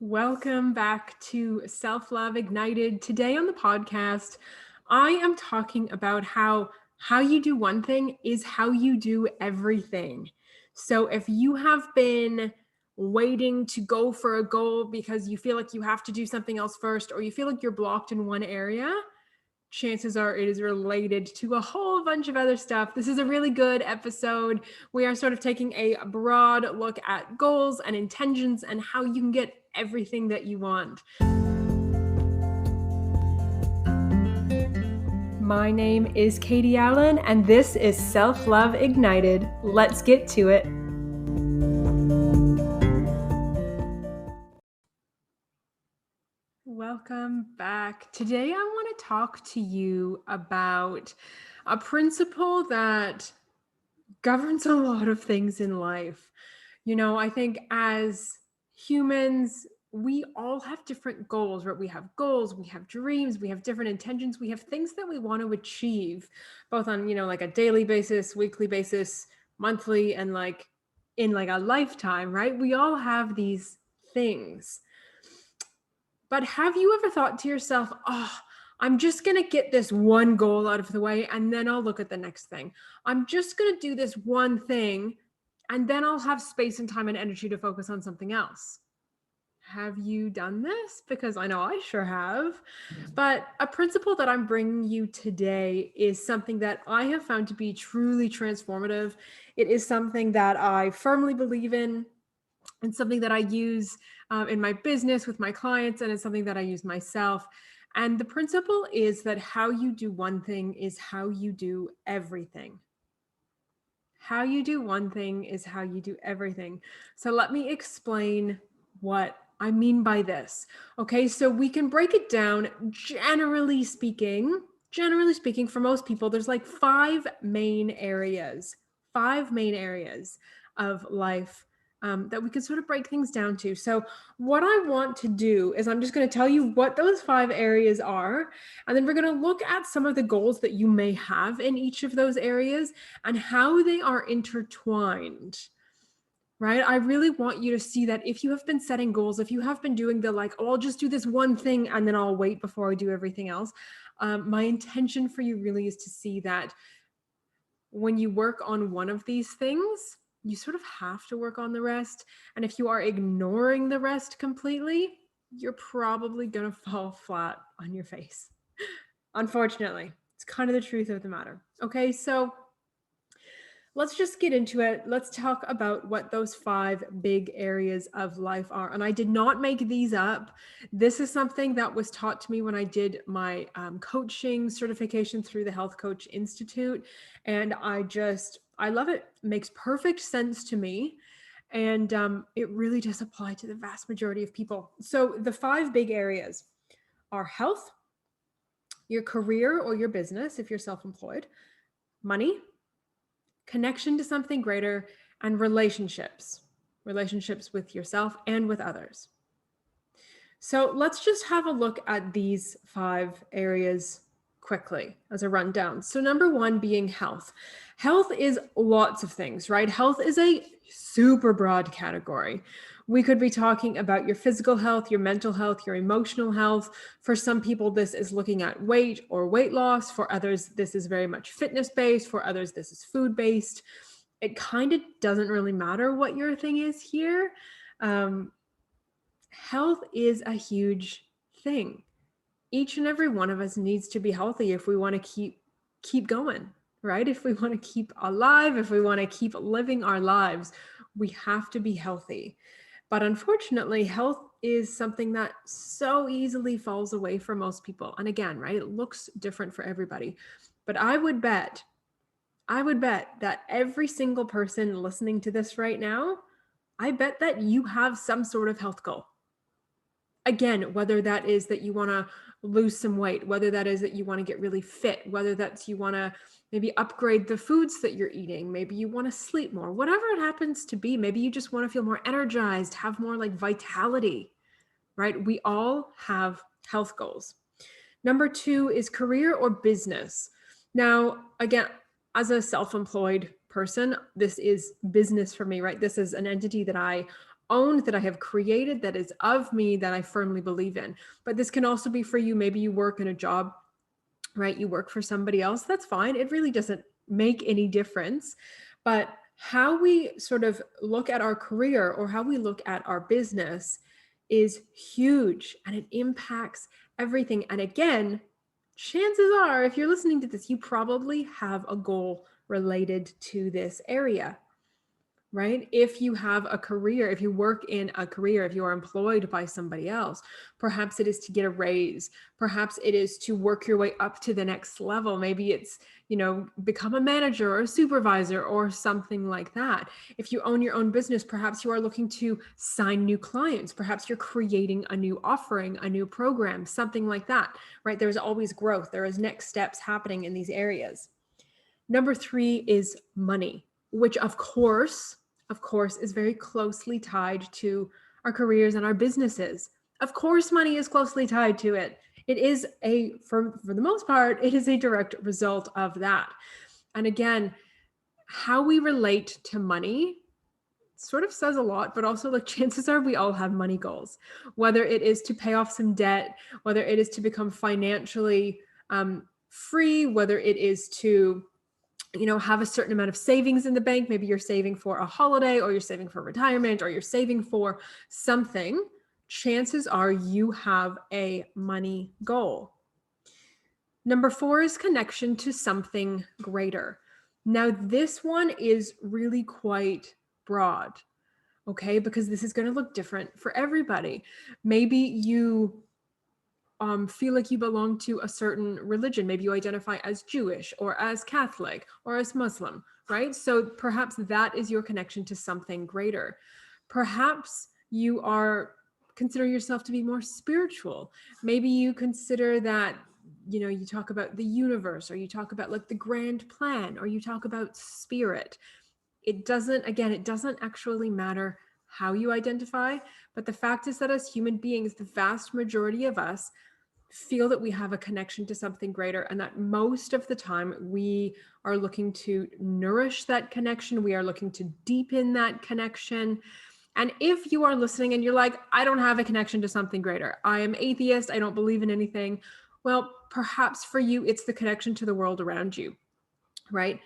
Welcome back to Self Love Ignited. Today on the podcast, I am talking about how you do one thing is how you do everything. So if you have been waiting to go for a goal because you feel like you have to do something else first, or you feel like you're blocked in one area, chances are it is related to a whole bunch of other stuff. This is a really good episode. We are sort of taking a broad look at goals and intentions and how you can get everything that you want. My name is Katie Allen, and this is Self Love Ignited. Let's get to it. Welcome back. Today I want to talk to you about a principle that governs a lot of things in life. I think as humans, we all have different goals, right? We have goals, we have dreams, we have different intentions, we have things that we want to achieve, both on, like a daily basis, weekly basis, monthly, and in a lifetime, right? We all have these things. But have you ever thought to yourself, I'm just going to get this one goal out of the way and then I'll look at the next thing. I'm just going to do this one thing and then I'll have space and time and energy to focus on something else. Have you done this? Because I know I sure have. But a principle that I'm bringing you today is something that I have found to be truly transformative. It is something that I firmly believe in, and something that I use in my business with my clients, and it's something that I use myself. And the principle is that how you do one thing is how you do everything. How you do one thing is how you do everything. So let me explain what I mean by this. Okay, so we can break it down. Generally speaking, for most people, there's like five main areas of life that we could sort of break things down to. So what I want to do is I'm just going to tell you what those five areas are, and then we're going to look at some of the goals that you may have in each of those areas and how they are intertwined. Right? I really want you to see that if you have been setting goals, if you have been doing the I'll just do this one thing and then I'll wait before I do everything else. My intention for you really is to see that when you work on one of these things, you sort of have to work on the rest. And if you are ignoring the rest completely, you're probably going to fall flat on your face. Unfortunately, it's kind of the truth of the matter. Okay, so let's just get into it. Let's talk about what those five big areas of life are. And I did not make these up. This is something that was taught to me when I did my coaching certification through the Health Coach Institute. And I love it. It makes perfect sense to me. And it really does apply to the vast majority of people. So the five big areas are health, your career or your business if you're self-employed, money, connection to something greater, and relationships with yourself and with others. So let's just have a look at these five areas quickly as a rundown. So number one being health. Health is lots of things, right? Health is a super broad category. We could be talking about your physical health, your mental health, your emotional health. For some people, this is looking at weight or weight loss. For others, this is very much fitness-based. For others, this is food-based. It kind of doesn't really matter what your thing is here. Health is a huge thing. Each and every one of us needs to be healthy if we want to keep going, right? If we want to keep alive, if we want to keep living our lives, we have to be healthy. But unfortunately, health is something that so easily falls away for most people. And again, right, it looks different for everybody. But I would bet that every single person listening to this right now, I bet that you have some sort of health goal. Again, whether that is that you want to lose some weight, whether that is that you want to get really fit, whether that's you want to maybe upgrade the foods that you're eating, maybe you want to sleep more, whatever it happens to be, maybe you just want to feel more energized, have more vitality, right? We all have health goals. Number two is career or business. Now, again, as a self-employed person, this is business for me, right? This is an entity that I owned, that I have created, that is of me, that I firmly believe in. But this can also be for you. Maybe you work in a job, right? You work for somebody else. That's fine. It really doesn't make any difference. But how we sort of look at our career or how we look at our business is huge, and it impacts everything. And again, chances are, if you're listening to this, you probably have a goal related to this area, right? If you have a career, if you work in a career, if you are employed by somebody else, perhaps it is to get a raise. Perhaps it is to work your way up to the next level. Maybe it's, become a manager or a supervisor or something like that. If you own your own business, perhaps you are looking to sign new clients. Perhaps you're creating a new offering, a new program, something like that, right? There's always growth. There is next steps happening in these areas. Number 3 is money, which of course, is very closely tied to our careers and our businesses. Of course, money is closely tied to it. It is for the most part, it is a direct result of that. And again, how we relate to money sort of says a lot, but also like chances are we all have money goals, whether it is to pay off some debt, whether it is to become financially free, whether it is to have a certain amount of savings in the bank. Maybe you're saving for a holiday, or you're saving for retirement, or you're saving for something. Chances are you have a money goal. Number 4 is connection to something greater. Now, this one is really quite broad, okay? Because this is going to look different for everybody. Maybe you feel like you belong to a certain religion. Maybe you identify as Jewish or as Catholic or as Muslim, right? So perhaps that is your connection to something greater. Perhaps you consider yourself to be more spiritual. Maybe you consider that, you talk about the universe, or you talk about like the grand plan, or you talk about spirit. It doesn't actually matter how you identify, but the fact is that as human beings, the vast majority of us feel that we have a connection to something greater, and that most of the time we are looking to nourish that connection. We are looking to deepen that connection. And if you are listening and you're like, I don't have a connection to something greater, I am atheist, I don't believe in anything, well, perhaps for you, it's the connection to the world around you, right?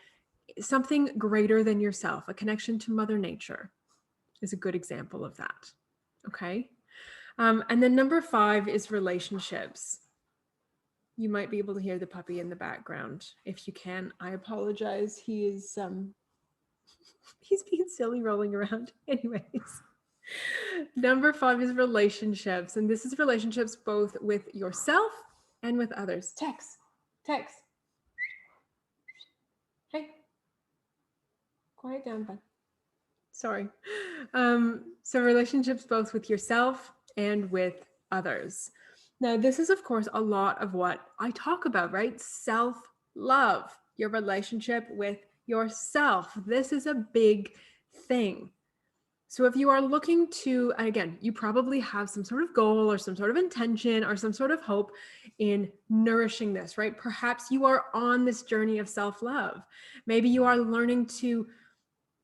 Something greater than yourself, a connection to Mother Nature is a good example of that, okay? And then number 5 is relationships. You might be able to hear the puppy in the background. If you can, I apologize. He is he's being silly, rolling around. Anyways, number 5 is relationships, and this is relationships both with yourself and with others. Tex. Hey, quiet down, bud. Sorry. So relationships both with yourself and with others. Now, this is, of course, a lot of what I talk about, right? Self-love, your relationship with yourself. This is a big thing. So if you are looking to, again, you probably have some sort of goal or some sort of intention or some sort of hope in nourishing this, right? Perhaps you are on this journey of self-love. Maybe you are learning to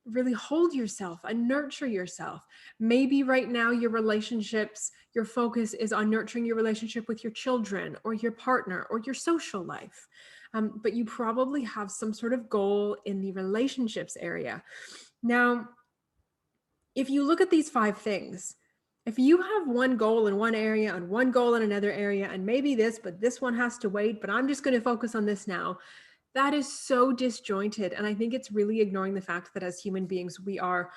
really hold yourself and nurture yourself. Maybe right now your relationships, your focus is on nurturing your relationship with your children or your partner or your social life. But you probably have some sort of goal in the relationships area. Now, if you look at these 5 things, if you have one goal in one area and one goal in another area, and maybe this, but this one has to wait, but I'm just going to focus on this now, that is so disjointed. And I think it's really ignoring the fact that as human beings, we are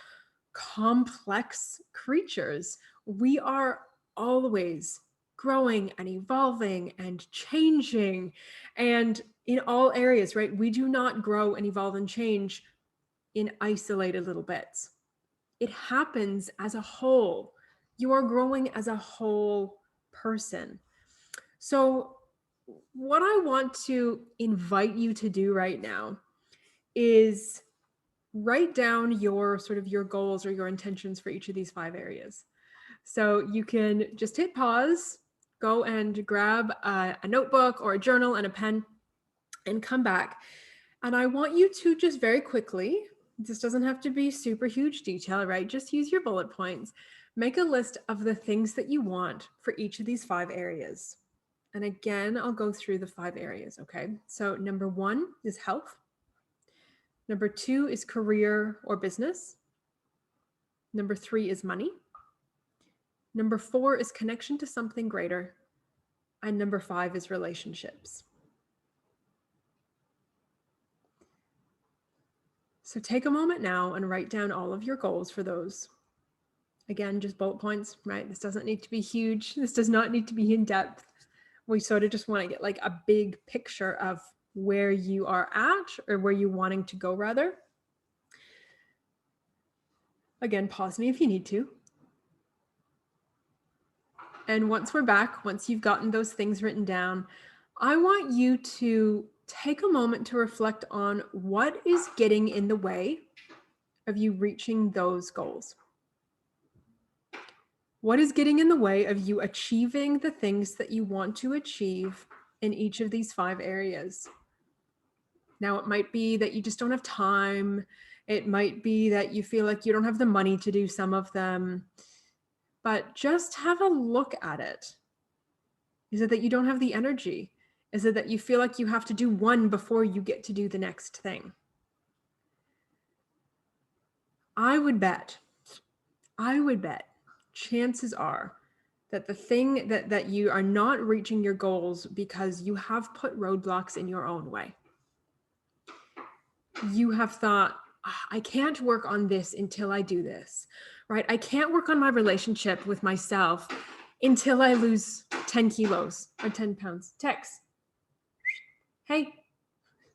complex creatures. We are always growing and evolving and changing, and in all areas, right? We do not grow and evolve and change in isolated little bits. It happens as a whole. You are growing as a whole person. So what I want to invite you to do right now is write down your goals or your intentions for each of these 5 areas. So you can just hit pause, go and grab a notebook or a journal and a pen and come back. And I want you to just very quickly, this doesn't have to be super huge detail, right? Just use your bullet points. Make a list of the things that you want for each of these 5 areas. And again, I'll go through the 5 areas, okay? So number 1 is health. Number 2 is career or business. Number 3 is money. Number 4 is connection to something greater. And number 5 is relationships. So take a moment now and write down all of your goals for those. Again, just bullet points, right? This doesn't need to be huge. This does not need to be in depth. We sort of just want to get like a big picture of where you are at, or where you're wanting to go rather. Again, pause me if you need to. And once we're back, once you've gotten those things written down, I want you to take a moment to reflect on what is getting in the way of you reaching those goals. What is getting in the way of you achieving the things that you want to achieve in each of these 5 areas? Now, it might be that you just don't have time. It might be that you feel like you don't have the money to do some of them. But just have a look at it. Is it that you don't have the energy? Is it that you feel like you have to do one before you get to do the next thing? I would bet chances are that the thing that you are not reaching your goals because you have put roadblocks in your own way. You have thought, I can't work on this until I do this, right? I can't work on my relationship with myself until I lose 10 kilos or 10 pounds. Tex, hey,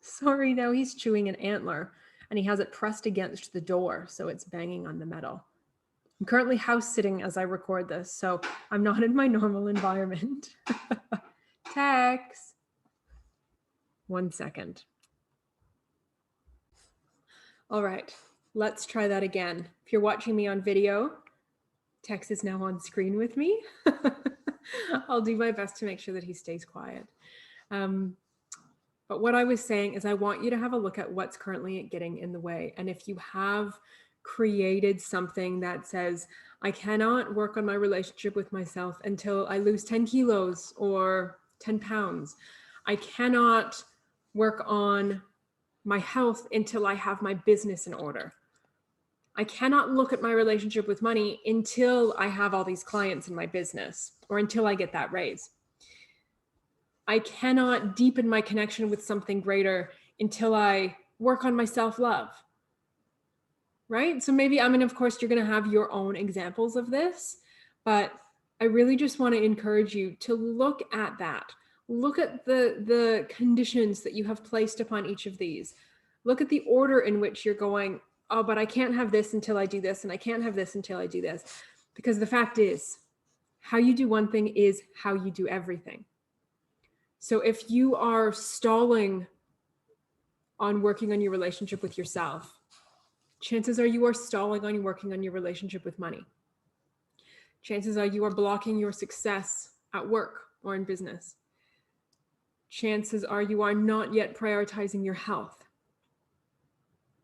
sorry, now he's chewing an antler and he has it pressed against the door, so it's banging on the metal. I'm currently house sitting as I record this, so I'm not in my normal environment. Tex, 1 second. All right, let's try that again. If you're watching me on video, Tex is now on screen with me. I'll do my best to make sure that he stays quiet. But what I was saying is I want you to have a look at what's currently getting in the way. And if you have created something that says, I cannot work on my relationship with myself until I lose 10 kilos or 10 pounds. I cannot work on my health until I have my business in order. I cannot look at my relationship with money until I have all these clients in my business or until I get that raise. I cannot deepen my connection with something greater until I work on my self-love, right? So maybe, of course, you're going to have your own examples of this, but I really just want to encourage you to look at that. Look at the conditions that you have placed upon each of these. Look at the order in which you're going, oh, but I can't have this until I do this, and I can't have this until I do this. Because the fact is, how you do one thing is how you do everything. So if you are stalling on working on your relationship with yourself, chances are you are stalling on working on your relationship with money. Chances are you are blocking your success at work or in business. Chances are you are not yet prioritizing your health,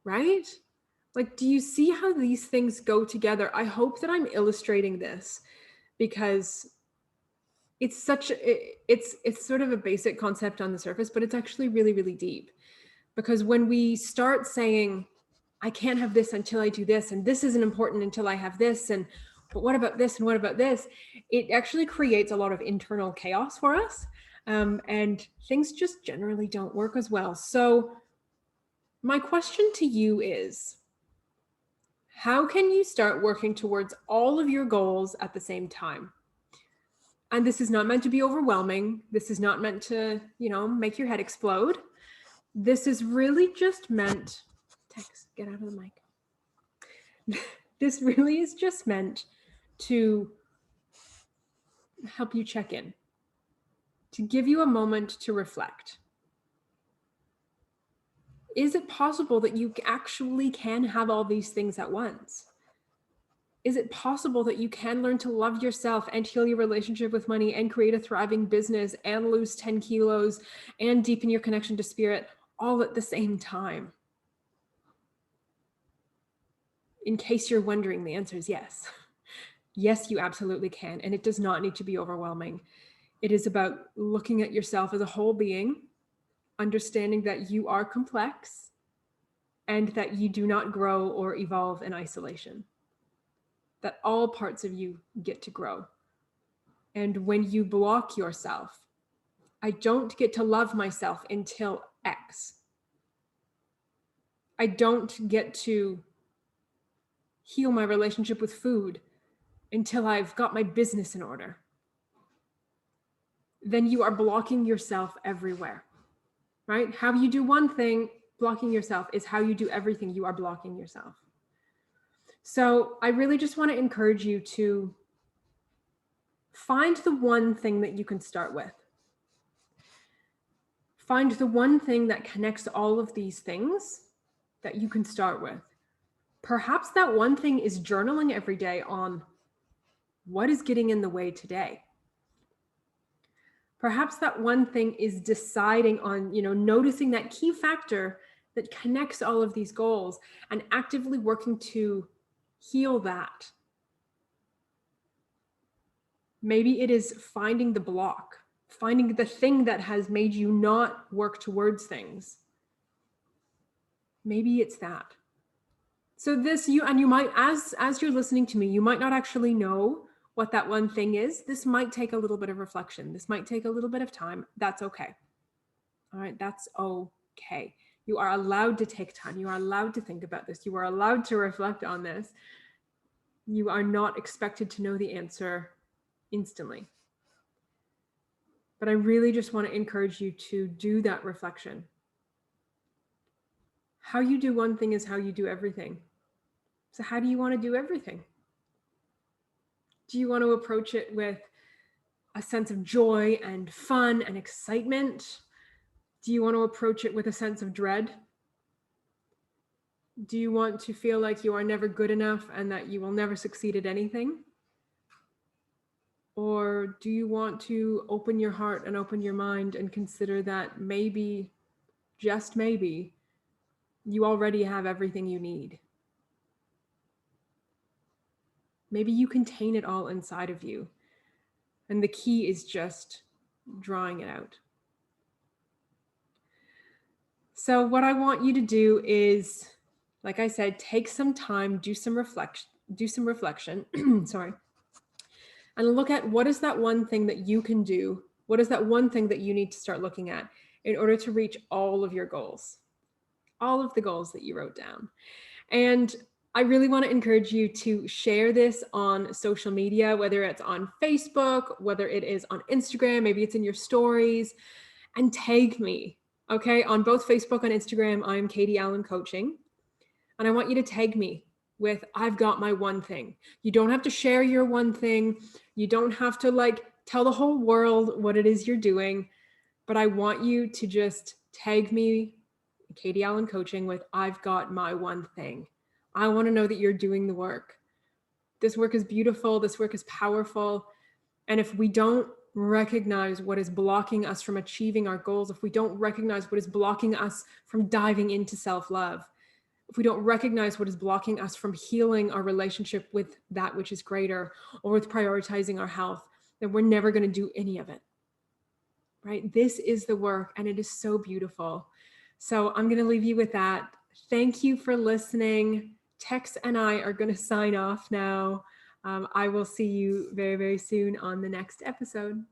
right? Like, do you see how these things go together? I hope that I'm illustrating this because it's sort of a basic concept on the surface, but it's actually really, really deep. Because when we start saying, I can't have this until I do this, and this isn't important until I have this, and but what about this and what about this? It actually creates a lot of internal chaos for us. And things just generally don't work as well. So my question to you is, how can you start working towards all of your goals at the same time? And this is not meant to be overwhelming. This is not meant to, make your head explode. This is really just meant, Tex, get out of the mic. This really is just meant to help you check in, to give you a moment to reflect. Is it possible that you actually can have all these things at once? Is it possible that you can learn to love yourself and heal your relationship with money and create a thriving business and lose 10 kilos and deepen your connection to spirit all at the same time? In case you're wondering, the answer is yes. Yes, you absolutely can. And it does not need to be overwhelming. It is about looking at yourself as a whole being, understanding that you are complex and that you do not grow or evolve in isolation, that all parts of you get to grow. And when you block yourself, I don't get to love myself until X. I don't get to heal my relationship with food until I've got my business in order. Then you are blocking yourself everywhere, right? How you do one thing, blocking yourself, is how you do everything. You are blocking yourself. So I really just want to encourage you to find the one thing that you can start with. Find the one thing that connects all of these things that you can start with. Perhaps that one thing is journaling every day on what is getting in the way today. Perhaps that one thing is deciding on, noticing that key factor that connects all of these goals and actively working to heal that. Maybe it is finding the block, finding the thing that has made you not work towards things. Maybe it's that. So you might, as you're listening to me, you might not actually know what that one thing is. This might take a little bit of reflection. This might take a little bit of time. That's okay. All right, that's okay. You are allowed to take time. You are allowed to think about this. You are allowed to reflect on this. You are not expected to know the answer instantly. But I really just want to encourage you to do that reflection. How you do one thing is how you do everything. So how do you want to do everything? Do you want to approach it with a sense of joy and fun and excitement? Do you want to approach it with a sense of dread? Do you want to feel like you are never good enough and that you will never succeed at anything? Or do you want to open your heart and open your mind and consider that maybe, just maybe, you already have everything you need? Maybe you contain it all inside of you. And the key is just drawing it out. So what I want you to do is, like I said, take some time, do some reflection, sorry, and look at what is that one thing that you can do? What is that one thing that you need to start looking at in order to reach all of your goals, all of the goals that you wrote down? And I really want to encourage you to share this on social media, whether it's on Facebook, whether it is on Instagram, maybe it's in your stories, and tag me. Okay, on both Facebook and Instagram, I'm Katie Allen Coaching. And I want you to tag me with, I've got my one thing. You don't have to share your one thing. You don't have to tell the whole world what it is you're doing. But I want you to just tag me, Katie Allen Coaching, with, I've got my one thing. I want to know that you're doing the work. This work is beautiful. This work is powerful. And if we don't recognize what is blocking us from achieving our goals, if we don't recognize what is blocking us from diving into self-love, if we don't recognize what is blocking us from healing our relationship with that which is greater, or with prioritizing our health, then we're never going to do any of it. Right? This is the work, and it is so beautiful. So I'm going to leave you with that. Thank you for listening. Tex and I are going to sign off now. I will see you very, very soon on the next episode.